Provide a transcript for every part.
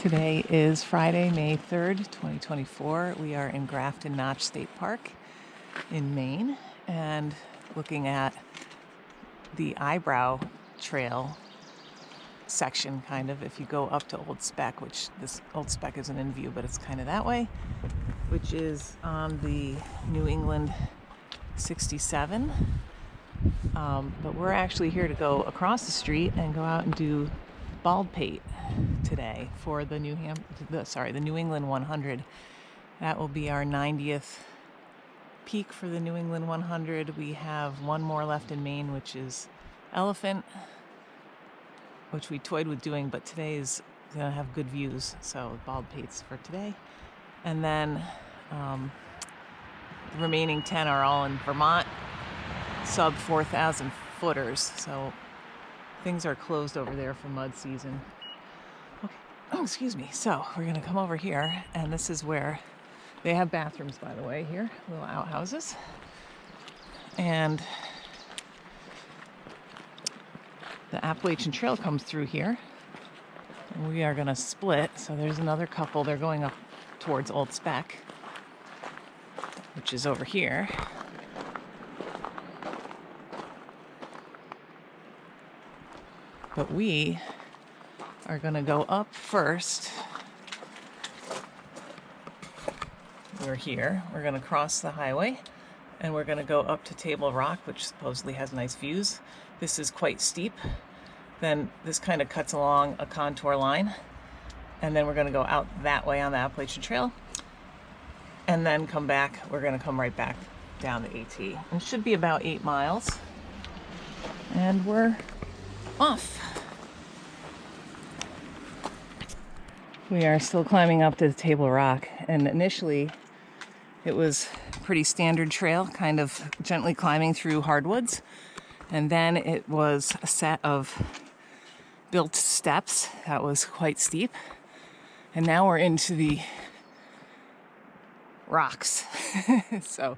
Today is Friday, May 3rd, 2024. We are in Grafton Notch State Park in Maine and looking at the Eyebrow Trail section, kind of, if you go up to Old Spec, which this Old Spec isn't in view, but it's kind of that way, which is on the New England 67. But we're actually here to go across the street and go out and do Baldpate today for the New England 100. That will be our 90th peak for the New England 100. We have one more left in Maine, which is Elephant, which we toyed with doing, but today is going to have good views, so Baldpates for today. And then the remaining 10 are all in Vermont, sub 4,000 footers, so things are closed over there for mud season. Okay. Oh, excuse me. So we're going to come over here, and this is where they have bathrooms, by the way, here, little outhouses. And the Appalachian Trail comes through here. And we are going to split. So there's another couple. They're going up towards Old Spec, which is over here. But we are going to go up first. We're here. We're going to cross the highway, and we're going to go up to Table Rock, which supposedly has nice views. This is quite steep. Then this kind of cuts along a contour line, and then we're going to go out that way on the Appalachian Trail, and then come back. We're going to come right back down the AT. It should be about 8 miles, and we're off. We are still climbing up to the Table Rock, and initially it was a pretty standard trail, kind of gently climbing through hardwoods, and then it was a set of built steps that was quite steep, and now we're into the rocks. So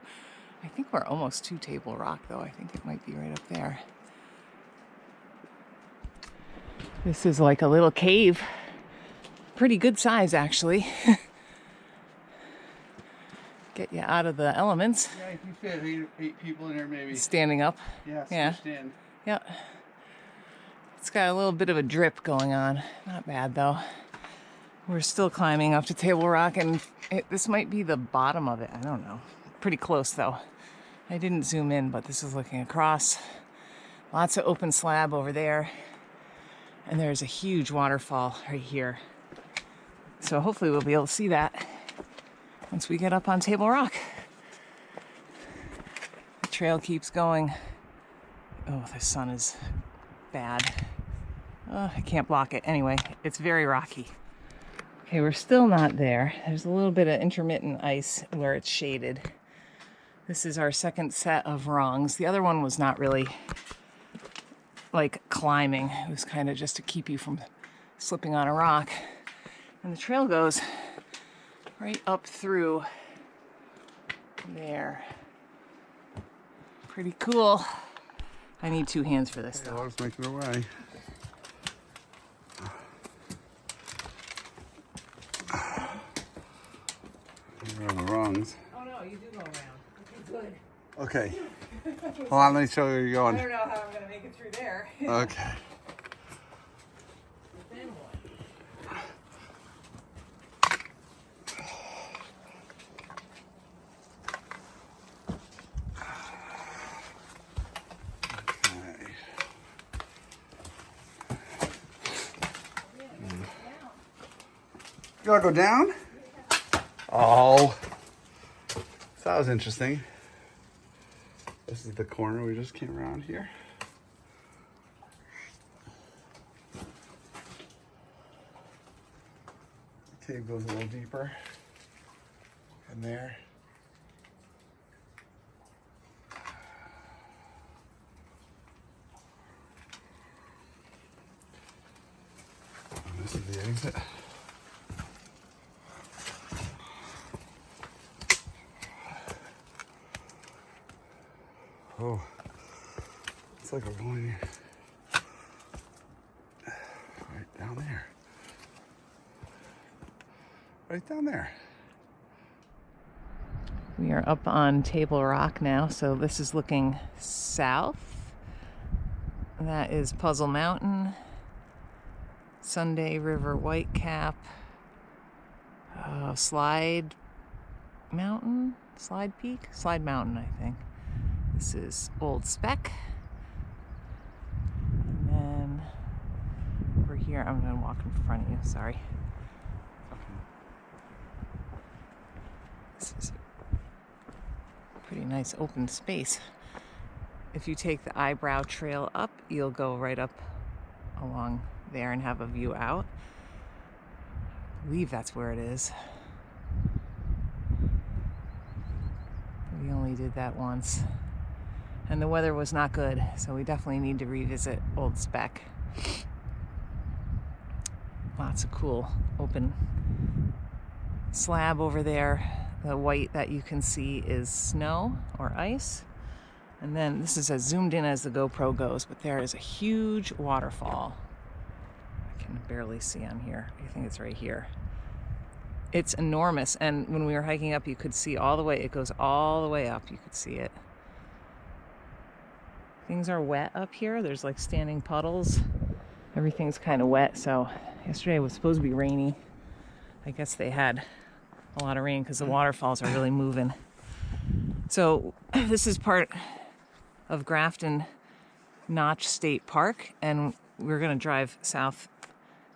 I think we're almost to Table Rock, though. I think it might be right up there. This is like a little cave. Pretty good size, actually. Get you out of the elements. Yeah, you can fit eight people in there, maybe. Standing up. Yeah. Stand. Yeah. It's got a little bit of a drip going on. Not bad, though. We're still climbing up to Table Rock, and this might be the bottom of it. I don't know. Pretty close, though. I didn't zoom in, but this is looking across. Lots of open slab over there. And there's a huge waterfall right here. So hopefully we'll be able to see that once we get up on Table Rock. The trail keeps going. Oh, the sun is bad. Oh, I can't block it. Anyway, it's very rocky. Okay, we're still not there. There's a little bit of intermittent ice where it's shaded. This is our second set of rungs. The other one was not really like climbing. It was kind of just to keep you from slipping on a rock. And the trail goes right up through there. Pretty cool. I need 2 hands for this, though. Let's make it away. Here are the rungs. Oh no, you do go around. Okay, good. Okay. Hold on, let me show you where you're going. I don't know how I'm going to make it through there. Okay. Then what? You want to go down? Oh. So that was interesting. This is the corner we just came around here. The cave goes a little deeper in there. And this is the exit. Oh, it's like we're going right down there. right down there. We are up on Table Rock now, so this is looking south. That is Puzzle Mountain, Sunday River Whitecap, Slide Mountain, Slide Peak, Slide Mountain, I think. This is Old Speck. And then over here, I'm going to walk in front of you, sorry. This is a pretty nice open space. If you take the Eyebrow Trail up, you'll go right up along there and have a view out. I believe that's where it is. We only did that once. And the weather was not good, so we definitely need to revisit Old Speck. Lots of cool open slab over there. The white that you can see is snow or ice. And then this is as zoomed in as the GoPro goes, but there is a huge waterfall. I can barely see on here. I think it's right here. It's enormous, and when we were hiking up, you could see all the way. It goes all the way up. You could see it. Things are wet up here. There's like standing puddles. Everything's kind of wet. So yesterday was supposed to be rainy. I guess they had a lot of rain because the waterfalls are really moving. So this is part of Grafton Notch State Park, and we're going to drive south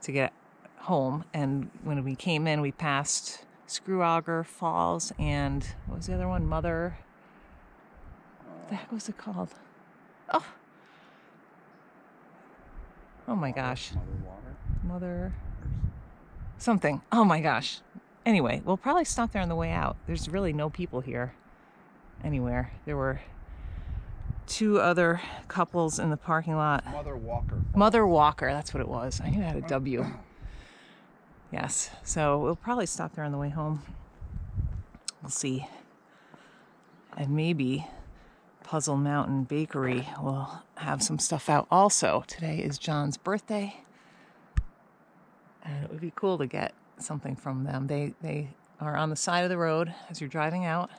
to get home. And when we came in, we passed Screwauger Falls and what was the other one? What the heck was it called? Oh my gosh. Mother something. Oh my gosh. Anyway, we'll probably stop there on the way out. There's really no people here anywhere. There were two other couples in the parking lot. Mother Walker, that's what it was. I knew it had a W. Yes, so we'll probably stop there on the way home. We'll see. And maybe Puzzle Mountain Bakery will have some stuff out also. Today is John's birthday, and it would be cool to get something from them. They are on the side of the road as you're driving out,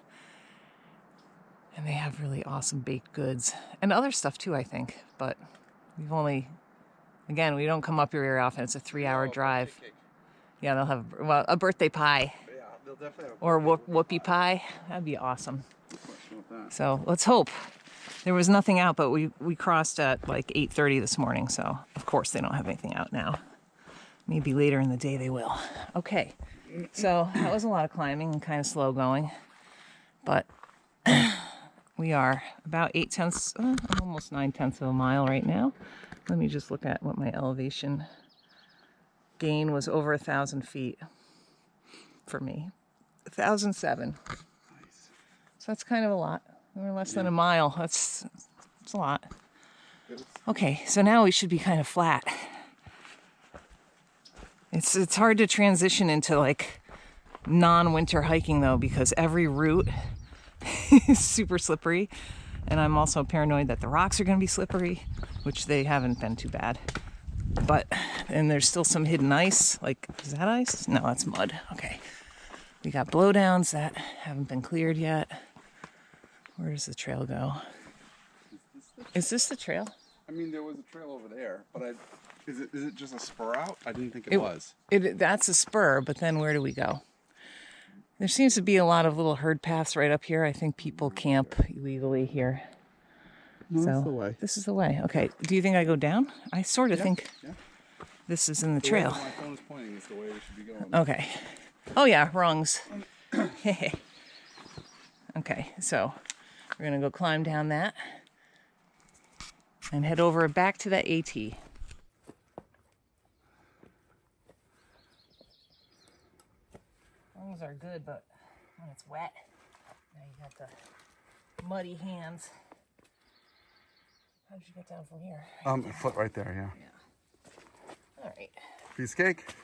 and they have really awesome baked goods and other stuff too, I think. But we've only, again, we don't come up here very often. It's a 3-hour drive. Yeah, they'll have a birthday pie. Yeah, they'll definitely have or whoopie pie. That'd be awesome. So let's hope. There was nothing out, but we crossed at like 8:30 this morning, so of course they don't have anything out now. Maybe later in the day they will. Okay, so that was a lot of climbing and kind of slow going, but we are about 0.8, almost 0.9 of a mile right now. Let me just look at what my elevation gain was. Over 1,000 feet for me. 1,007. Nice. So that's kind of a lot. We're less than a mile. That's a lot. Okay, so now we should be kind of flat. It's hard to transition into like non-winter hiking though, because every route is super slippery, and I'm also paranoid that the rocks are going to be slippery, which they haven't been too bad. But and there's still some hidden ice. Like, is that ice? No, that's mud. Okay. We got blowdowns that haven't been cleared yet. Where does the trail go? Is this the trail? I mean, there was a trail over there, but is it just a spur out? I didn't think it was. That's a spur, but then where do we go? There seems to be a lot of little herd paths right up here. I think people camp illegally here. No, So that's the way. this is the way. Okay. Do you think I go down? I sort of think this is in the trail. My phone is pointing is the way we should be going. Okay. Oh yeah, rungs. Okay, so we're gonna go climb down that and head over back to that AT. Rungs are good, but when it's wet, now you got the muddy hands. How did you get down from here? A foot right there, yeah. All right. Piece of cake.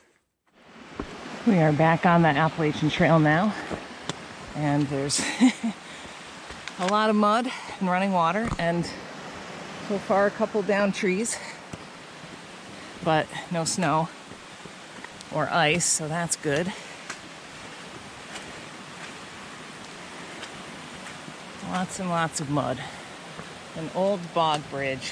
We are back on the Appalachian Trail now, and there's a lot of mud and running water, and so far a couple down trees, but no snow or ice, so that's good. Lots and lots of mud. An old bog bridge.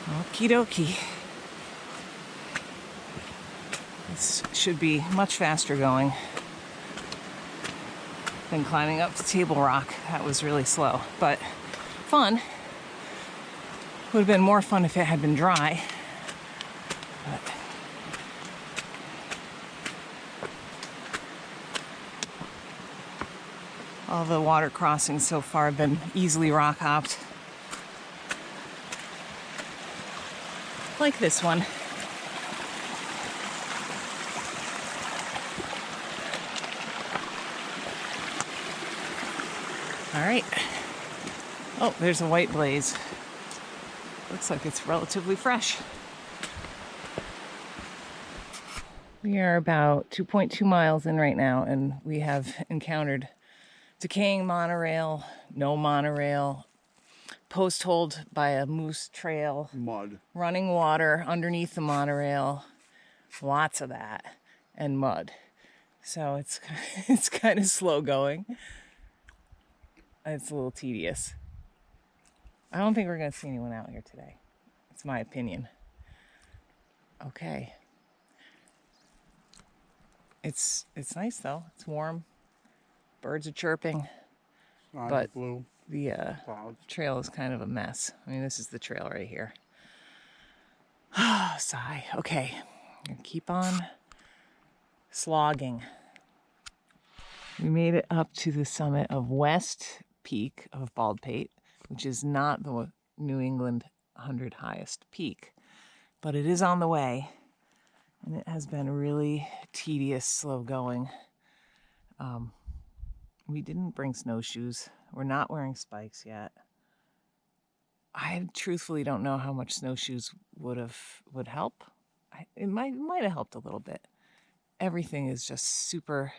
Okie dokie. This should be much faster going than climbing up to Table Rock. That was really slow, but fun. Would have been more fun if it had been dry. But all the water crossings so far have been easily rock hopped. Like this one. All right. Oh, there's a white blaze. Looks like it's relatively fresh. We are about 2.2 miles in right now, and we have encountered decaying monorail, no monorail, post hold by a moose trail, Mud. running water underneath the monorail, lots of that, and mud. So it's kind of slow going. It's a little tedious. I don't think we're going to see anyone out here today. It's my opinion. Okay. It's nice though. It's warm. Birds are chirping. But blue. The Clouds. trail is kind of a mess. I mean, this is the trail right here. Sigh. Okay. I'm gonna keep on slogging. We made it up to the summit of West Peak of Baldpate, which is not the New England 100 highest peak, but it is on the way, and it has been really tedious, slow going. We didn't bring snowshoes. We're not wearing spikes yet. I truthfully don't know how much snowshoes would help. It might have helped a little bit. Everything is just super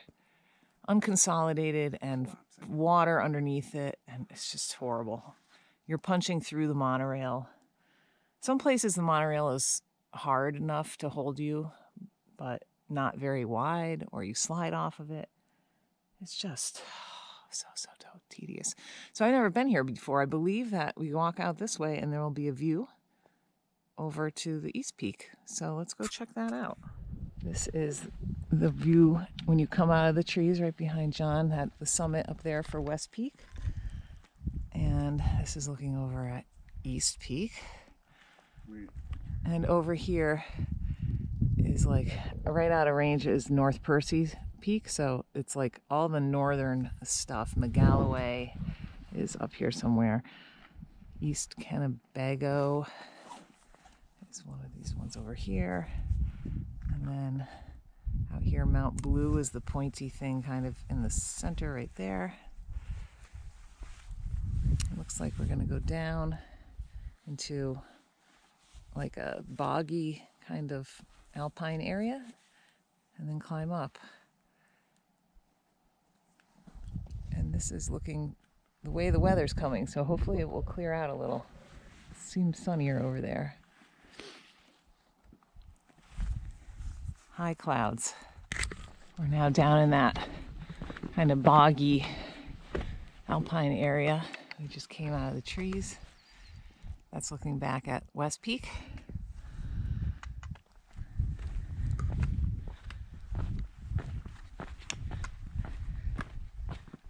unconsolidated and water underneath it, and it's just horrible. You're punching through the monorail. Some places the monorail is hard enough to hold you, but not very wide, or you slide off of it. It's just so tedious. So I've never been here before. I believe that we walk out this way and there will be a view over to the East Peak. So let's go check that out. This is the view when you come out of the trees right behind John at the summit up there for West Peak. And this is looking over at East Peak. And over here is like right out of range is North Percy's Peak. So it's like all the northern stuff. McGalloway is up here somewhere. East Kennebago is one of these ones over here. And then out here, Mount Blue is the pointy thing kind of in the center right there. It looks like we're gonna go down into like a boggy kind of alpine area and then climb up. And this is looking the way the weather's coming, so hopefully it will clear out a little. It seems sunnier over there. High clouds. We're now down in that kind of boggy alpine area. We just came out of the trees. That's looking back at West Peak.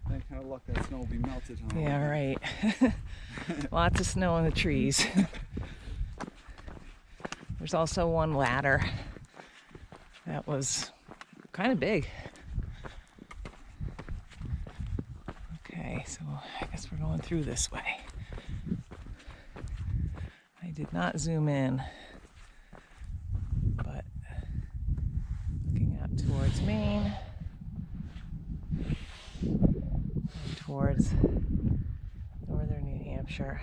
That kind of luck that snow will be melted. Huh? Yeah, right. Lots of snow on the trees. There's also one ladder that was kind of big. Okay, so I guess we're going through this way. I did not zoom in, but looking out towards Maine, and towards northern New Hampshire.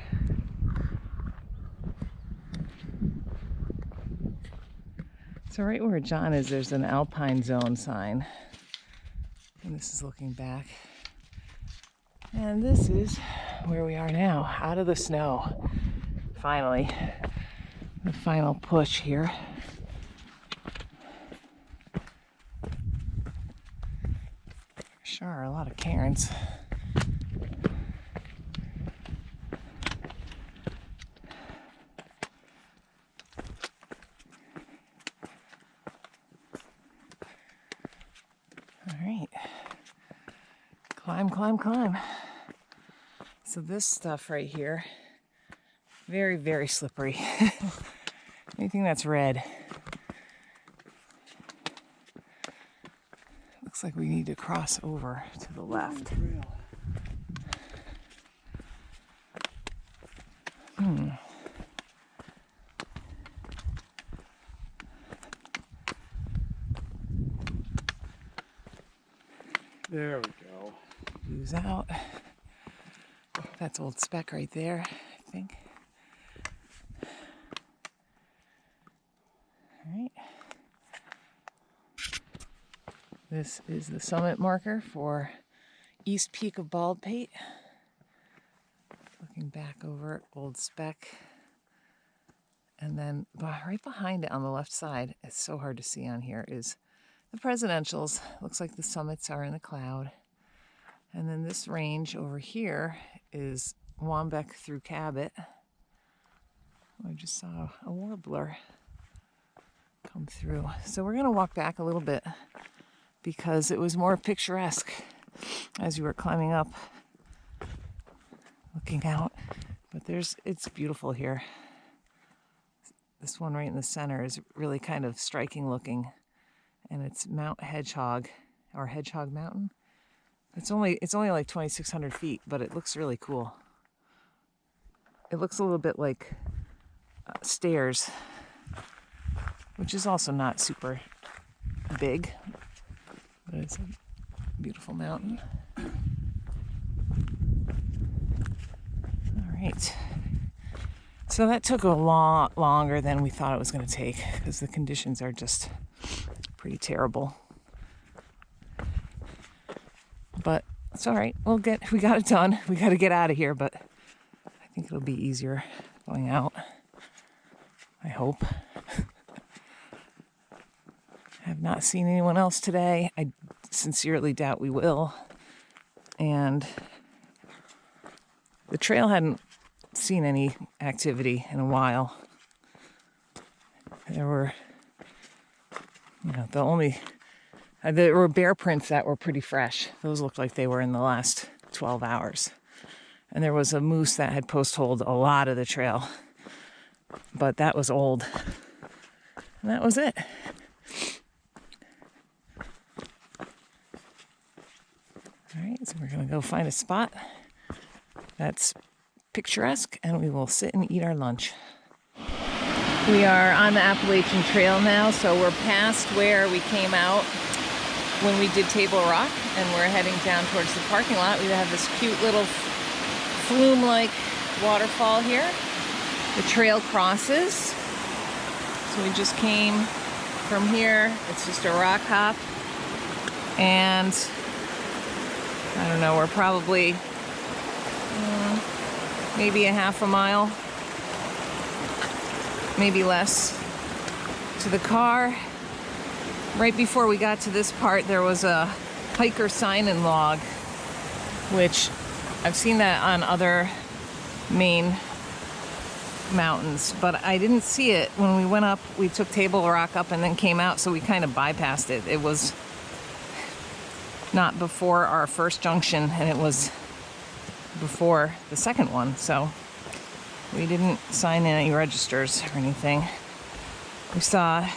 So right where John is, there's an alpine zone sign. And this is looking back. And this is where we are now, out of the snow. Finally, the final push here. Sure are a lot of cairns. All right. Climb, climb, climb. So this stuff right here, very, very slippery. Anything that's red. Looks like we need to cross over to the left. There we go. Views out. That's Old Speck right there, I think. All right. This is the summit marker for East Peak of Baldpate. Looking back over at Old Speck. And then right behind it on the left side, it's so hard to see on here, is the presidentials. Looks like the summits are in the cloud. And then this range over here is Wambeck through Cabot. I just saw a warbler come through. So we're going to walk back a little bit because it was more picturesque as you were climbing up, looking out. But it's beautiful here. This one right in the center is really kind of striking looking. And it's Mount Hedgehog, or Hedgehog Mountain. It's only like 2,600 feet, but it looks really cool. It looks a little bit like stairs, which is also not super big, but it's a beautiful mountain. All right. So that took a lot longer than we thought it was going to take because the conditions are just pretty terrible. But it's all right. We got it done. We got to get out of here, but I think it'll be easier going out. I hope. I have not seen anyone else today. I sincerely doubt we will. And the trail hadn't seen any activity in a while. There were, there were bear prints that were pretty fresh. Those looked like they were in the last 12 hours. And there was a moose that had post-holed a lot of the trail. But that was old. And that was it. All right, so we're going to go find a spot that's picturesque, and we will sit and eat our lunch. We are on the Appalachian Trail now, so we're past where we came out when we did Table Rock, and we're heading down towards the parking lot. We have this cute little flume-like waterfall here. The trail crosses. So we just came from here. It's just a rock hop. And I don't know, we're probably maybe a half a mile, maybe less, to the car. Right before we got to this part, there was a hiker sign-in log, which I've seen that on other Maine mountains, but I didn't see it when we went up. We took Table Rock up and then came out, so we kind of bypassed it. It was not before our first junction, and it was before the second one, so we didn't sign in any registers or anything. We saw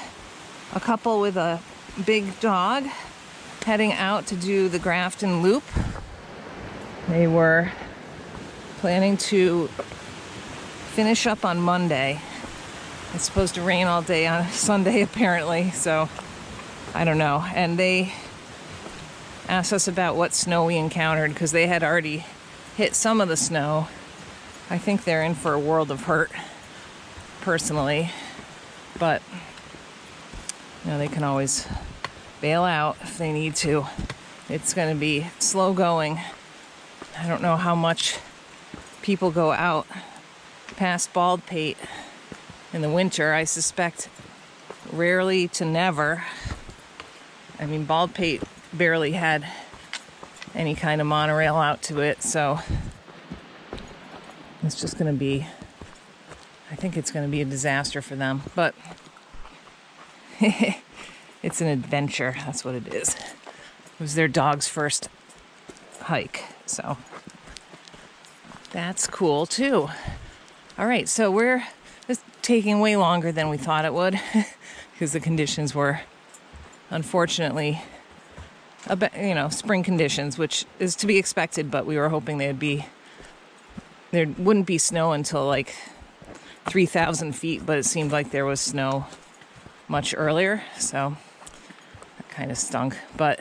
a couple with a big dog heading out to do the Grafton Loop. They were planning to finish up on Monday. It's supposed to rain all day on Sunday apparently, so I don't know. And they asked us about what snow we encountered because they had already hit some of the snow. I think they're in for a world of hurt, personally, but they can always bail out if they need to. It's going to be slow going. I don't know how much people go out past Baldpate in the winter. I suspect rarely to never. I mean, Baldpate barely had any kind of monorail out to it, so it's just going to be, I think it's going to be a disaster for them, but it's an adventure. That's what it is. It was their dog's first hike, so that's cool too. All right, so we're just taking way longer than we thought it would because the conditions were unfortunately spring conditions, which is to be expected, but we were hoping there wouldn't be snow until like 3,000 feet, but it seemed like there was snow much earlier, so that kind of stunk. But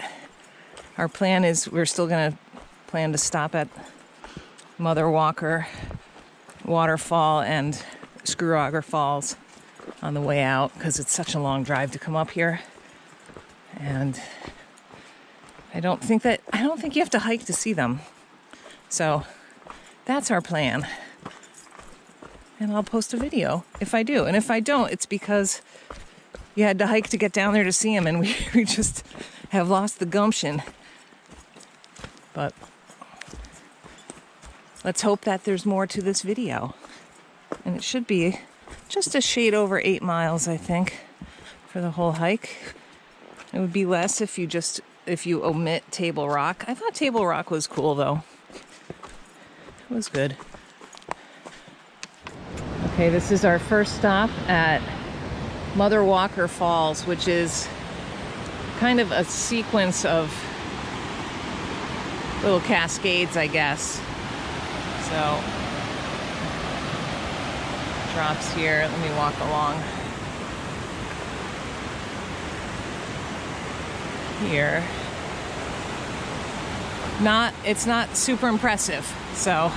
our plan is we're still going to plan to stop at Mother Walker Waterfall and Screw Auger Falls on the way out because it's such a long drive to come up here, and I don't think you have to hike to see them. So that's our plan. And I'll post a video if I do. And if I don't, it's because you had to hike to get down there to see them, and we just have lost the gumption. But let's hope that there's more to this video. And it should be just a shade over 8 miles, I think, for the whole hike. It would be less if you omit Table Rock. I thought Table Rock was cool, though. It was good. Okay, this is our first stop at Mother Walker Falls, which is kind of a sequence of little cascades, I guess. So, drops here. Let me walk along here. It's not super impressive, so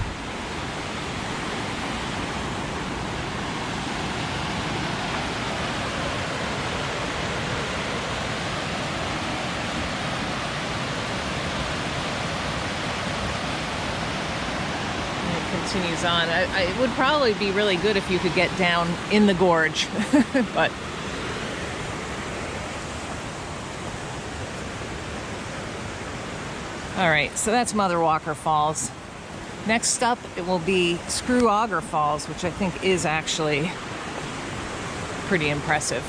continues on. It would probably be really good if you could get down in the gorge, but all right, so that's Mother Walker Falls. Next up, it will be Screw Auger Falls, which I think is actually pretty impressive.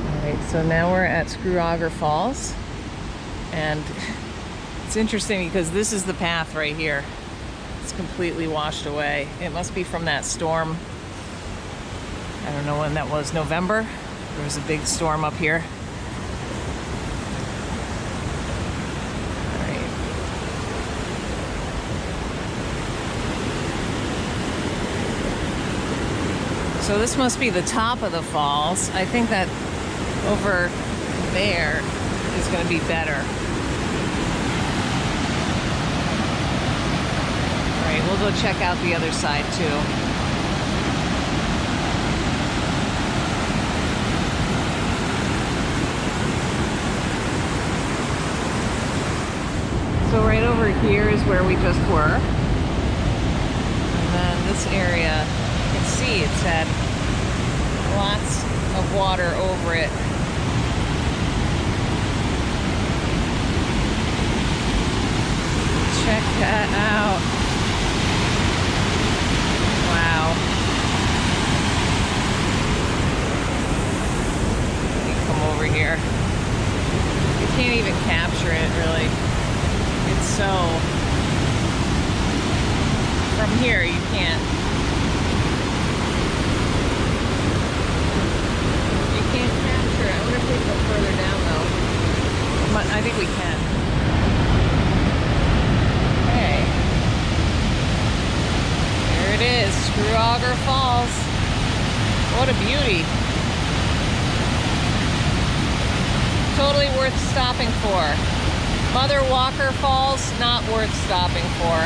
All right, so now we're at Screw Auger Falls, and it's interesting because this is the path right here. It's completely washed away. It must be from that storm. I don't know when that was, November? There was a big storm up here. All right. So this must be the top of the falls. I think that over there is going to be better. We'll go check out the other side too. So right over here is where we just were. And then this area, you can see it's had lots of water over it. Check that out. Wow. Let me come over here. You can't even capture it, really. It's so... From here, you can't. You can't capture it. I wonder if we can go further down, though. But I think we can. Okay. There it is, Screw Auger Falls. What a beauty. Totally worth stopping for. Mother Walker Falls, not worth stopping for,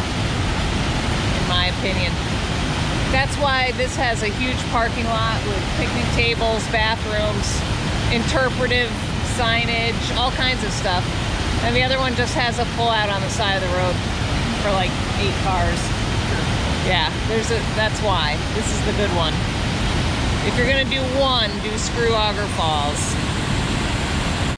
in my opinion. That's why this has a huge parking lot with picnic tables, bathrooms, interpretive signage, all kinds of stuff. And the other one just has a pull-out on the side of the road for like 8 cars. Yeah, that's why. This is the good one. If you're gonna do one, do Screw Auger Falls.